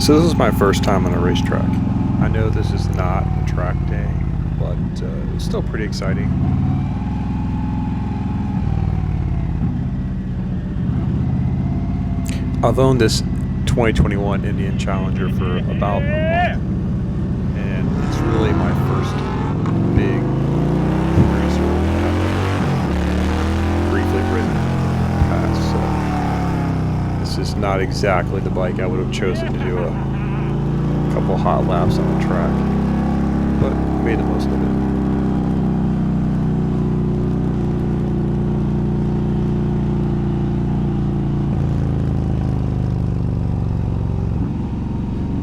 So this is my first time on a racetrack. I know this is not a track day, but it's still pretty exciting. I've owned this 2021 Indian Challenger for about a month, and it's really my first big racer I've briefly ridden past. So this is not exactly the bike I would have chosen to do a couple hot laps on the track, but made the most of it.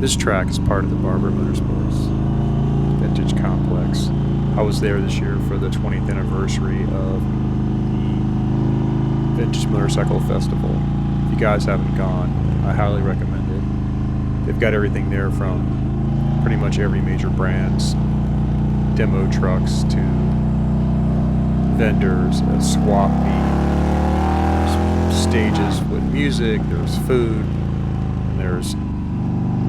This track is part of the Barber Motorsports Vintage Complex. I was there this year for the 20th anniversary of the Vintage Motorcycle Festival. If you guys haven't gone, I highly recommend it. They've got everything there from pretty much every major brand's demo trucks to vendors, a swap meet, there's stages with music, there's food, and there's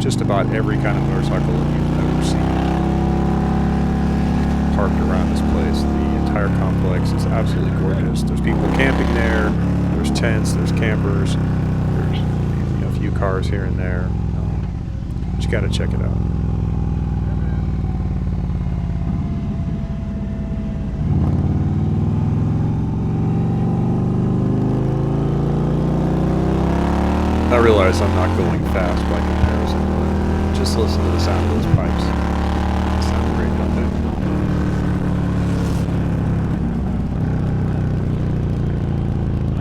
just about every kind of motorcycle that you've ever seen parked around this place. The entire complex is absolutely gorgeous. There's people camping there, there's tents, there's campers, there's a few cars here and there. Just gotta check it out. I realize I'm not going fast by comparison, but just listen to the sound of those pipes. They sound great, don't they?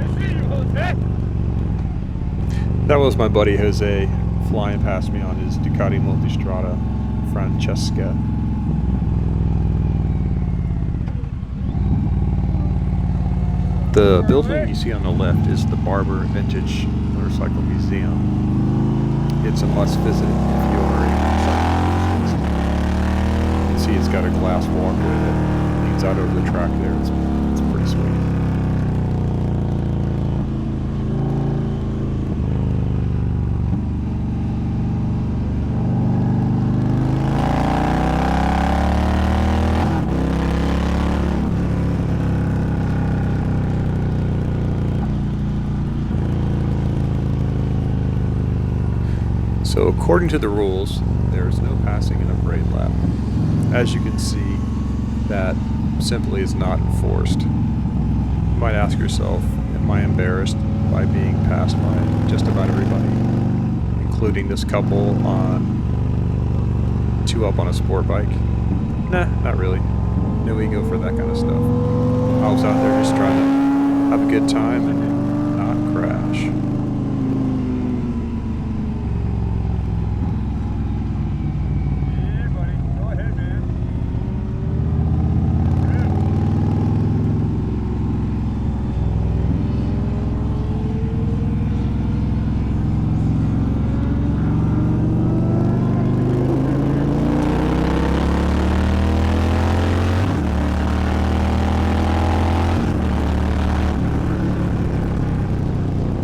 I see you, Jose! That was my buddy Jose flying past me on his Ducati Multistrada Francesca. The building you see on the left is the Barber Vintage Motorcycle Museum. It's a must visit if you are a motorcycle enthusiast. You can see it's got a glass walkway that leads out over the track there. It's pretty sweet. So according to the rules, there's no passing in a parade lap. As you can see, that simply is not enforced. You might ask yourself, am I embarrassed by being passed by just about everybody, including this couple on 2 up on a sport bike? Nah, not really. No ego for that kind of stuff. I was out there just trying to have a good time and not crash.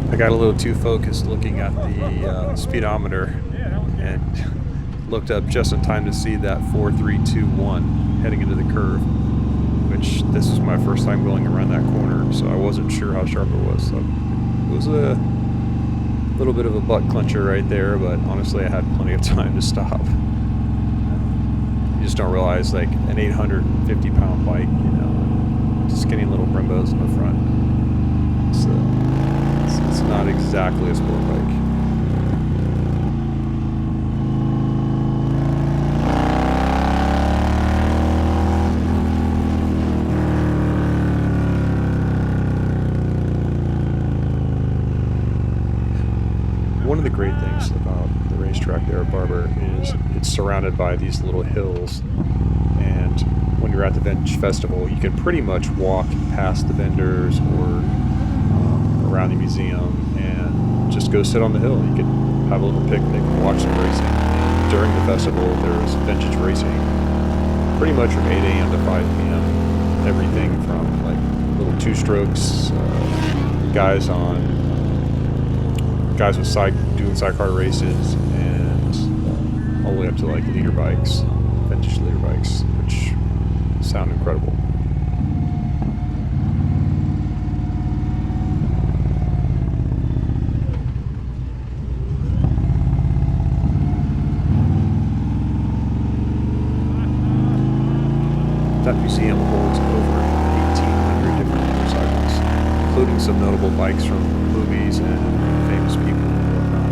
I got a little too focused looking at the speedometer and looked up just in time to see that 4.321 heading into the curve, which this is my first time going around that corner, so I wasn't sure how sharp it was. So it was a little bit of a butt clencher right there, but honestly I had plenty of time to stop. You just don't realize, like, an 850-pound bike, skinny little Brimbos in the front. It's not exactly a sport bike. One of the great things about the racetrack there at Barber is it's surrounded by these little hills, and when you're at the Vintage Festival, you can pretty much walk past the vendors or around the museum and just go sit on the hill. You could have a little picnic and watch some racing. And during the festival, there's vintage racing pretty much from 8 a.m. to 5 p.m. Everything from like little two-strokes, guys with doing sidecar races, and all the way up to like leader bikes, vintage leader bikes, which sound incredible. That museum holds over 1,800 different motorcycles, including some notable bikes from movies and famous people and whatnot.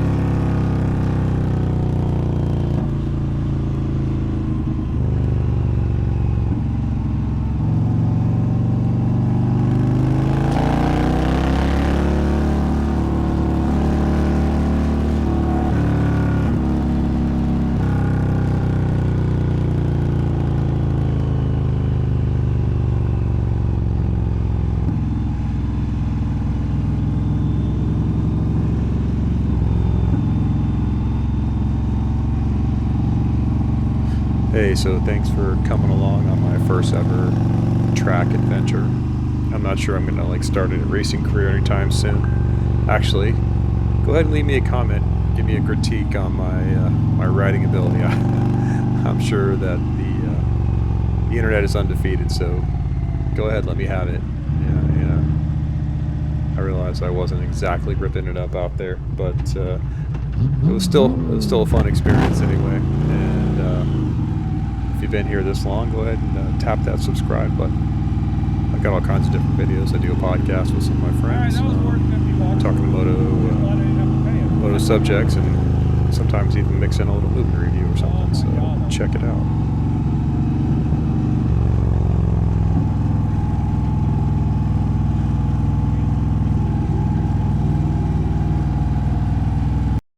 Hey, so thanks for coming along on my first ever track adventure. I'm not sure I'm gonna like start a racing career anytime soon. Actually, go ahead and leave me a comment. Give me a critique on my riding ability. I'm sure that the internet is undefeated, so go ahead, let me have it. Yeah. I realized I wasn't exactly ripping it up out there, but it was still a fun experience anyway. And if you've been here this long, go ahead and tap that subscribe button. I've got all kinds of different videos. I do a podcast with some of my friends, talking moto subjects, and sometimes even mix in a little movie review or something. So check it out.